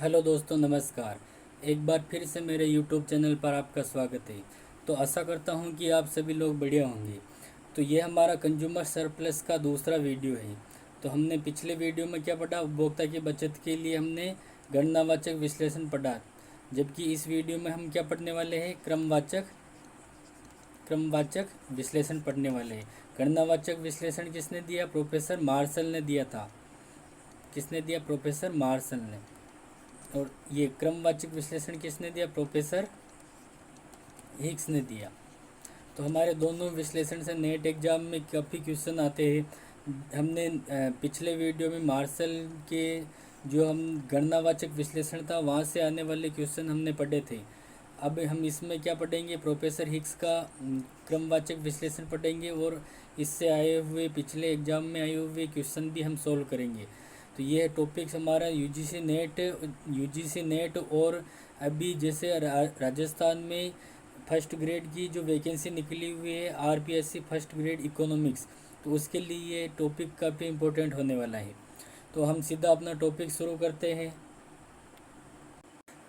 Hello दोस्तों, नमस्कार। एक बार फिर से मेरे यूट्यूब चैनल पर आपका स्वागत है। तो आशा करता हूं कि आप सभी लोग बढ़िया होंगे। तो ये हमारा कंज्यूमर सरप्लस का दूसरा वीडियो है। तो हमने पिछले वीडियो में क्या पढ़ा, उपभोक्ता की बचत के लिए हमने गणनावाचक विश्लेषण पढ़ा। जबकि इस वीडियो में हम क्या पढ़ने वाले हैं, क्रमवाचक विश्लेषण पढ़ने वाले हैं। गणनावाचक विश्लेषण किसने दिया? प्रोफेसर मार्शल ने दिया था। किसने दिया? प्रोफेसर मार्शल ने। और ये क्रमवाचक विश्लेषण किसने दिया? प्रोफेसर हिग्स ने दिया। तो हमारे दोनों विश्लेषण से नेट एग्जाम में काफ़ी क्वेश्चन आते हैं। हमने पिछले वीडियो में मार्शल के जो हम गणनावाचक विश्लेषण था वहाँ से आने वाले क्वेश्चन हमने पढ़े थे। अब हम इसमें क्या पढ़ेंगे, प्रोफेसर हिग्स का क्रमवाचक विश्लेषण पढ़ेंगे और इससे आए हुए पिछले एग्जाम में आए हुए क्वेश्चन भी हम सोल्व करेंगे। तो ये टॉपिक्स हमारा यूजीसी नेट और अभी जैसे राजस्थान में फर्स्ट ग्रेड की जो वैकेंसी निकली हुई है, आरपीएससी फर्स्ट ग्रेड इकोनॉमिक्स, तो उसके लिए ये टॉपिक काफ़ी इम्पोर्टेंट होने वाला है। तो हम सीधा अपना टॉपिक शुरू करते हैं।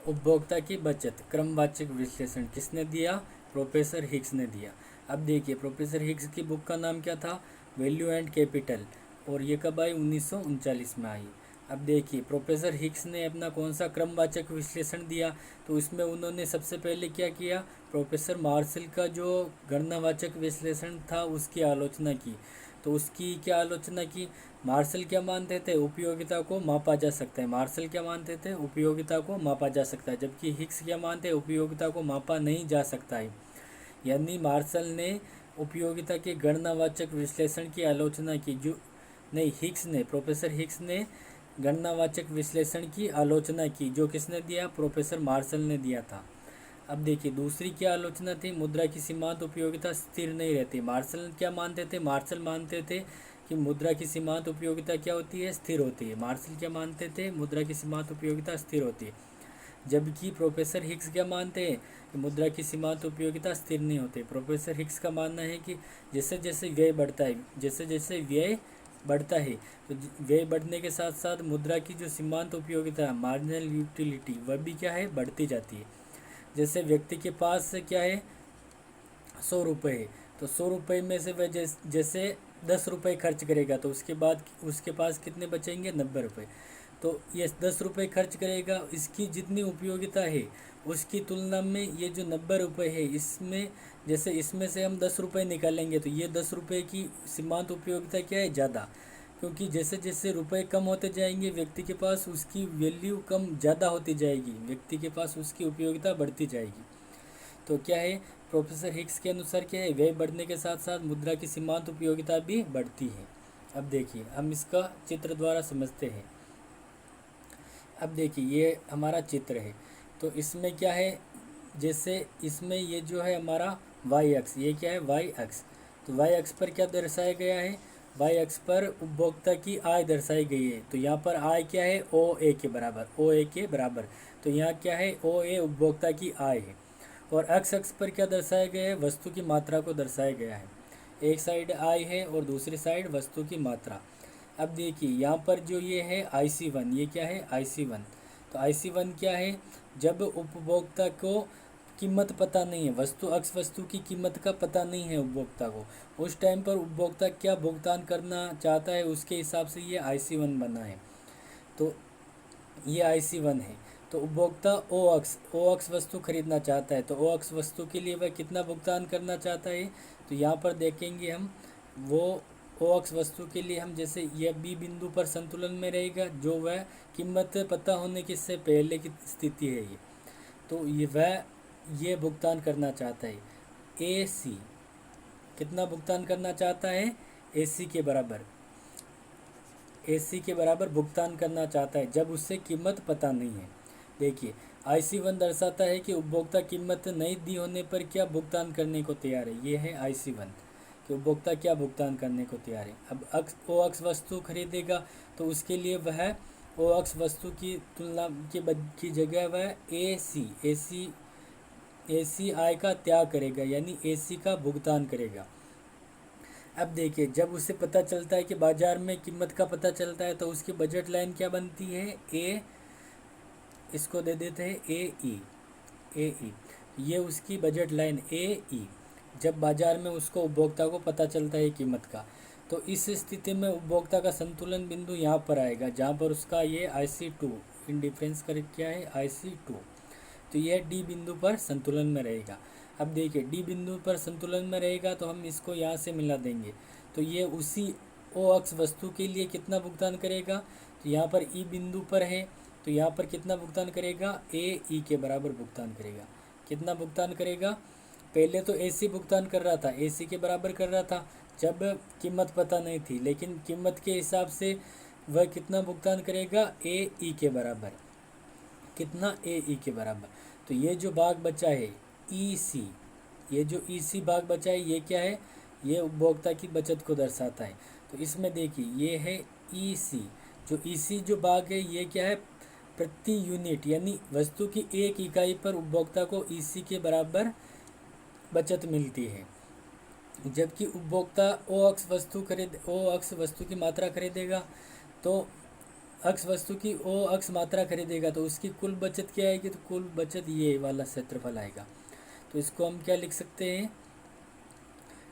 उपभोक्ता की बचत क्रमवाचक विश्लेषण किसने दिया? प्रोफेसर हिग्स ने दिया। अब देखिए, प्रोफेसर हिग्स की बुक का नाम क्या था? Value and capital. और ये कब आई? 1939 में आई। अब देखिए, प्रोफेसर हिग्स ने अपना कौन सा क्रमवाचक विश्लेषण दिया? तो इसमें उन्होंने सबसे पहले क्या किया, प्रोफेसर मार्शल का जो गणनावाचक विश्लेषण था उसकी आलोचना की। तो उसकी क्या आलोचना की? मार्शल क्या मानते थे? उपयोगिता को मापा जा सकता है। मार्शल क्या मानते थे? उपयोगिता को मापा जा सकता है। जबकि हिग्स क्या मानते हैं? उपयोगिता को मापा नहीं जा सकता है। यानी मार्शल ने उपयोगिता के गणनावाचक विश्लेषण की आलोचना की, जो नहीं, हिग्स ने, प्रोफेसर हिग्स ने गणनावाचक विश्लेषण की आलोचना की, जो किसने दिया? प्रोफेसर मार्शल ने दिया था। अब देखिए, दूसरी क्या आलोचना थी? मुद्रा की सीमांत उपयोगिता स्थिर नहीं रहती। मार्शल क्या मानते थे? मार्शल मानते थे कि मुद्रा की सीमांत उपयोगिता क्या होती है? स्थिर होती है। मार्शल क्या मानते थे? मुद्रा की सीमांत उपयोगिता स्थिर होती है। जबकि प्रोफेसर हिग्स क्या मानते हैं कि मुद्रा की सीमांत उपयोगिता स्थिर नहीं होती। प्रोफेसर हिग्स का मानना है कि जैसे जैसे व्यय बढ़ता है, जैसे जैसे व्यय बढ़ता है, तो व्यय बढ़ने के साथ साथ मुद्रा की जो सीमांत उपयोगिता है, मार्जिनल यूटिलिटी, वह भी क्या है? बढ़ती जाती है। जैसे व्यक्ति के पास क्या है? 100 रुपये है, तो 100 रुपये में से वह जैसे 10 रुपये खर्च करेगा, तो उसके बाद उसके पास कितने बचेंगे? 90 रुपये। तो ये 10 रुपये खर्च करेगा, इसकी जितनी उपयोगिता है उसकी तुलना में ये जो 90 रुपये है, इसमें जैसे इसमें से हम 10 रुपये निकालेंगे तो ये 10 रुपये की सीमांत उपयोगिता क्या है? ज़्यादा। क्योंकि जैसे जैसे रुपए कम होते जाएंगे व्यक्ति के पास, उसकी वैल्यू कम ज़्यादा होती जाएगी, व्यक्ति के पास उसकी उपयोगिता बढ़ती जाएगी। तो क्या है, प्रोफेसर हिग्स के अनुसार क्या है? व्यय बढ़ने के साथ साथ मुद्रा की सीमांत उपयोगिता भी बढ़ती है। अब देखिए, हम इसका चित्र द्वारा समझते हैं। अब देखिए, ये हमारा चित्र है। तो इसमें क्या है, जैसे इसमें ये जो है हमारा वाई अक्ष, ये क्या है? वाई अक्ष। तो वाई अक्ष पर क्या दर्शाया गया है? वाई अक्ष पर उपभोक्ता की आय दर्शाई गई है। तो यहाँ पर आय क्या है? ओ ए के बराबर, ओ ए के बराबर। तो यहाँ क्या है? ओ ए उपभोक्ता की आय है। और एक्स अक्ष पर क्या दर्शाया गया है? वस्तु की मात्रा को दर्शाया गया है। एक साइड आय है और दूसरी साइड वस्तु की मात्रा। अब देखिए, यहाँ पर जो ये है IC1, ये क्या है? IC1। तो IC1 क्या है? जब उपभोक्ता को कीमत पता नहीं है, वस्तु अक्ष वस्तु की कीमत का पता नहीं है उपभोक्ता को, उस टाइम पर उपभोक्ता क्या भुगतान करना चाहता है, उसके हिसाब से ये IC1 बना है। तो ये IC1 है। तो उपभोक्ता ओ अक्स वस्तु खरीदना चाहता है, तो ओ अक्स वस्तु के लिए वह कितना भुगतान करना चाहता है? तो यहाँ पर देखेंगे हम, वो ओ अक्स वस्तु के लिए हम जैसे यह बी बिंदु पर संतुलन में रहेगा, जो वह कीमत पता होने के से पहले की स्थिति है ये। तो ये भुगतान करना चाहता है। ए सी कितना भुगतान करना चाहता है? AC के बराबर, AC के बराबर भुगतान करना चाहता है जब उससे कीमत पता नहीं है। देखिए, IC1 दर्शाता है कि उपभोक्ता कीमत नहीं दी होने पर क्या भुगतान करने को तैयार है। ये है IC1 कि उपभोक्ता क्या भुगतान करने को तैयार है। अब ओ अक्स वस्तु खरीदेगा तो उसके लिए वह ओ अक्स वस्तु की तुलना की जगह वह AC आय का त्याग करेगा, यानी AC का भुगतान करेगा। अब देखिए, जब उसे पता चलता है कि बाजार में कीमत का पता चलता है, तो उसकी बजट लाइन क्या बनती है? इसको दे देते हैं ए ई, ये उसकी बजट लाइन ए ई। जब बाजार में उसको उपभोक्ता को पता चलता है कीमत का, तो इस स्थिति में उपभोक्ता का संतुलन बिंदु यहाँ पर आएगा, जहाँ पर उसका ये IC2 इन डिफरेंस कर क्या है IC2, तो यह डी बिंदु पर संतुलन में रहेगा। अब देखिए डी बिंदु पर संतुलन में रहेगा तो हम इसको यहाँ से मिला देंगे, तो ये उसी ओ अक्ष वस्तु के लिए कितना भुगतान करेगा, तो यहाँ पर ई बिंदु पर है, तो यहाँ पर कितना भुगतान करेगा ए ई के बराबर भुगतान करेगा। कितना भुगतान करेगा, पहले तो AC भुगतान कर रहा था, AC के बराबर कर रहा था जब कीमत पता नहीं थी, लेकिन कीमत के हिसाब से वह कितना भुगतान करेगा ए ई के बराबर। कितना ए ई के बराबर, तो ये जो भाग बचा है EC, ये जो EC भाग बचा है ये क्या है, ये उपभोक्ता की बचत को दर्शाता है। तो इसमें देखिए ये है EC, जो EC जो भाग है ये क्या है, प्रति यूनिट यानी वस्तु की एक इकाई पर उपभोक्ता को EC के बराबर बचत मिलती है। जबकि उपभोक्ता ओ अक्ष वस्तु की मात्रा खरीदेगा, तो अक्ष वस्तु की ओ अक्ष मात्रा खरीदेगा तो उसकी कुल बचत क्या आएगी, तो कुल बचत ये वाला क्षेत्रफल आएगा। तो इसको हम क्या लिख सकते हैं,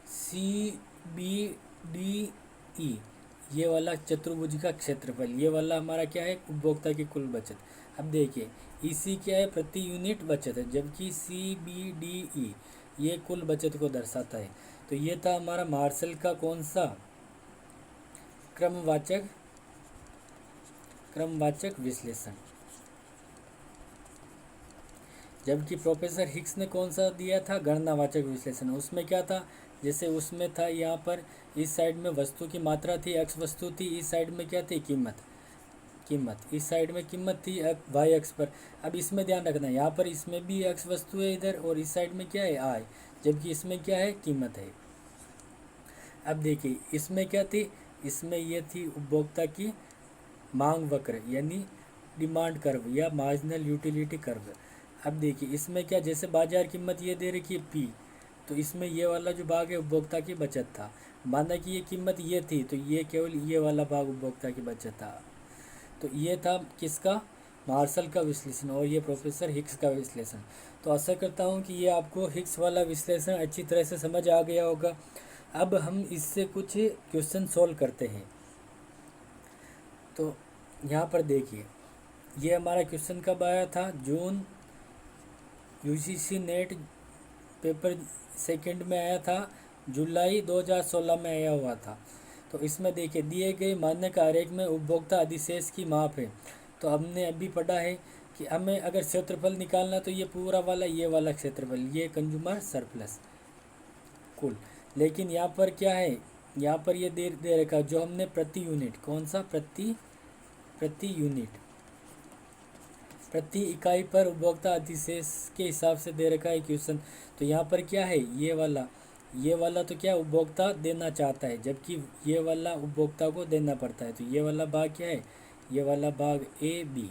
CBDE, ये वाला चतुर्भुज का क्षेत्रफल, ये वाला हमारा क्या है उपभोक्ता की कुल बचत। अब देखिए EC क्या है, प्रति यूनिट बचत है, जबकि CBDE ये कुल बचत को दर्शाता है। तो ये था हमारा मार्शल का कौन सा, क्रमवाचक विश्लेषण। जबकि प्रोफेसर हिक्स ने कौन सा दिया था, गणनावाचक विश्लेषण। उसमें क्या था, जैसे उसमें था यहाँ पर इस साइड में वस्तु की मात्रा थी, एक्स वस्तु थी, इस साइड में क्या थी कीमत, इस साइड में कीमत थी वाई अक्ष पर। अब इसमें ध्यान रखना है, यहाँ पर इसमें भी एक्स वस्तु है इधर, और इस साइड में क्या है आय, जबकि इसमें क्या है कीमत है। अब देखिए इसमें क्या थी, इसमें ये थी उपभोक्ता की मांग वक्र यानी डिमांड कर्व या मार्जिनल यूटिलिटी कर्व। अब देखिए इसमें क्या, जैसे बाजार कीमत ये दे रखी है P, तो इसमें ये वाला जो भाग है उपभोक्ता की बचत था। माना कि ये कीमत ये थी, तो ये केवल ये वाला भाग उपभोक्ता की बचत था। तो ये था किसका, मार्शल का विश्लेषण, और ये प्रोफेसर हिक्स का विश्लेषण। तो आशा करता हूँ कि ये आपको हिक्स वाला विश्लेषण अच्छी तरह से समझ आ गया होगा। अब हम इससे कुछ क्वेश्चन सॉल्व करते हैं। तो यहाँ पर देखिए ये हमारा क्वेश्चन कब आया था, जून UGC नेट पेपर सेकंड में आया था, जुलाई 2016 में आया हुआ था। तो इसमें देखिए दिए गए मानक आरेख में उपभोक्ता अधिशेष की माप है। तो हमने अभी पढ़ा है कि हमें अगर क्षेत्रफल निकालना तो ये पूरा वाला ये वाला क्षेत्रफल, ये कंज्यूमर सरप्लस कुल। लेकिन यहाँ पर क्या है, यहाँ पर ये दे रखा जो हमने प्रति यूनिट, कौन सा प्रति यूनिट, प्रति इकाई पर उपभोक्ता अधिशेष के हिसाब से दे रखा है क्वेश्चन। तो यहाँ पर क्या है, ये वाला तो क्या उपभोक्ता देना चाहता है, जबकि ये वाला उपभोक्ता को देना पड़ता है। तो ये वाला भाग क्या है, ये वाला भाग ए बी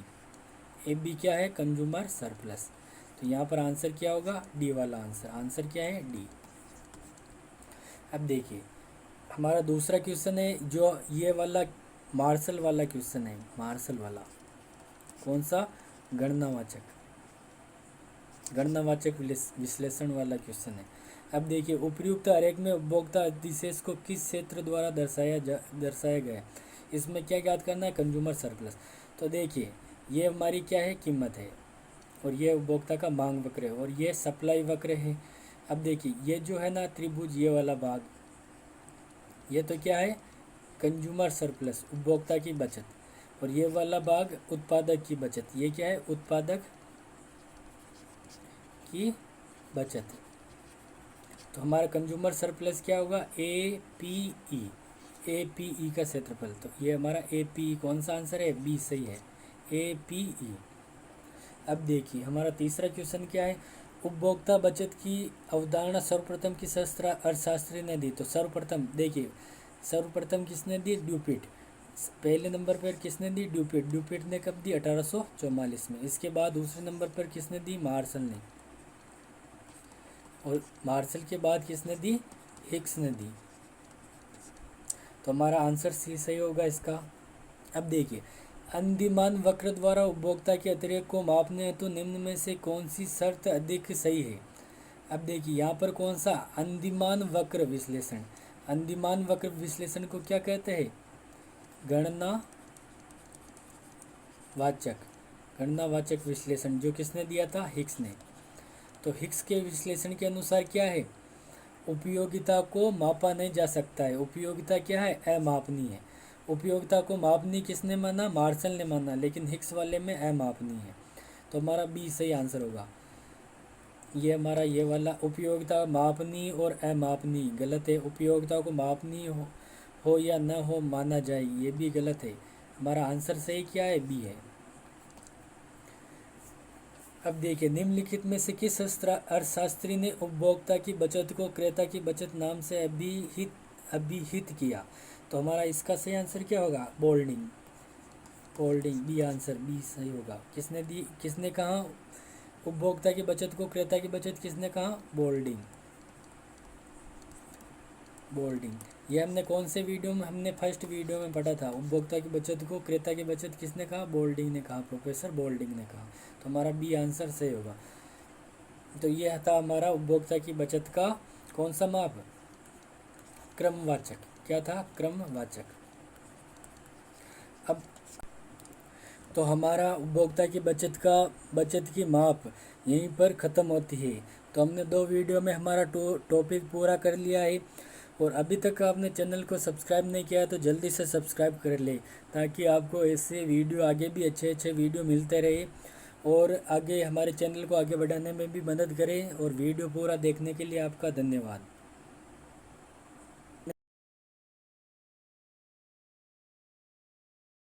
क्या है, कंज्यूमर सरप्लस। तो यहाँ पर आंसर क्या होगा, डी वाला आंसर क्या है, डी। अब देखिए हमारा दूसरा क्वेश्चन है, जो ये वाला मार्शल वाला क्वेश्चन है, मार्शल वाला कौन सा, गणनावाचक विश्लेषण वाला क्वेश्चन है। अब देखिए उपयुक्त आरेख में उपभोक्ता अधिशेष को किस क्षेत्र द्वारा दर्शाया गया है। इसमें क्या याद करना है, कंज्यूमर सरप्लस। तो देखिए ये हमारी क्या है, कीमत है, और ये उपभोक्ता का मांग वक्र है, और ये सप्लाई वक्र है। अब देखिए ये जो है ना त्रिभुज, ये वाला भाग, ये तो क्या है, कंज्यूमर सरप्लस उपभोक्ता की बचत, और ये वाला भाग उत्पादक की बचत, ये क्या है, उत्पादक की बचत। तो हमारा कंज्यूमर सरप्लस क्या होगा, APE का क्षेत्रफल। तो ये हमारा APE कौन सा आंसर है, बी सही है, APE। अब देखिए हमारा तीसरा क्वेश्चन क्या है, उपभोक्ता बचत की अवधारणा सर्वप्रथम किस अर्थशास्त्री ने दी। तो सर्वप्रथम किसने दी, ड्यूपिट। पहले नंबर पर किसने दी, ड्यूपिट ने कब दी, 1844 में। इसके बाद दूसरे नंबर पर किसने दी, मार्शल ने, और मार्शल के बाद किसने दी, हिक्स ने दी। तो हमारा आंसर सी सही होगा इसका। अब देखिए अंदिमान वक्र द्वारा उपभोक्ता के अतिरेक को मापने हेतु निम्न में से कौन सी शर्त अधिक सही है। अब देखिए यहाँ पर कौन सा अंदिमान वक्र विश्लेषण, अंदिमान वक्र विश्लेषण को क्या कहते हैं, गणनावाचक विश्लेषण, जो किसने दिया था, हिक्स ने। तो हिक्स के विश्लेषण के अनुसार क्या है, उपयोगिता को मापा नहीं जा सकता है, उपयोगिता क्या है, अमापनीय है। उपयोगिता को मापनीय किसने माना, मार्शल ने माना, लेकिन हिक्स वाले में अमापनीय है। तो हमारा बी सही आंसर होगा। ये हमारा ये वाला उपयोगिता मापनीय और अमापनीय गलत है, उपयोगिता को मापनीय हो या न हो माना जाए, ये भी गलत है। हमारा आंसर सही क्या है, बी है। अब देखिए निम्नलिखित में से किस अर्थशास्त्री ने उपभोक्ता की बचत को क्रेता की बचत नाम से अभिहित किया। तो हमारा इसका सही आंसर क्या होगा, बोल्डिंग, बी आंसर, बी सही होगा। किसने कहा उपभोक्ता की बचत को क्रेता की बचत, किसने कहा, बोल्डिंग। ये हमने कौन से वीडियो में, हमने फर्स्ट वीडियो में पढ़ा था, उपभोक्ता की बचत को क्रेता की बचत किसने कहा, बोल्डिंग ने कहा, प्रोफेसर बोल्डिंग ने कहा। तो हमारा बी आंसर सही होगा। तो ये था हमारा उपभोक्ता की बचत का कौन सा माप, क्रमवाचक, क्या था, क्रमवाचक। अब तो हमारा उपभोक्ता की बचत की माप यहीं पर ख़त्म होती है। तो हमने 2 वीडियो में हमारा टॉपिक पूरा कर लिया है। और अभी तक आपने चैनल को सब्सक्राइब नहीं किया है तो जल्दी से सब्सक्राइब कर ले, ताकि आपको ऐसे वीडियो आगे भी अच्छे वीडियो मिलते रहे और आगे हमारे चैनल को आगे बढ़ाने में भी मदद करें। और वीडियो पूरा देखने के लिए आपका धन्यवाद।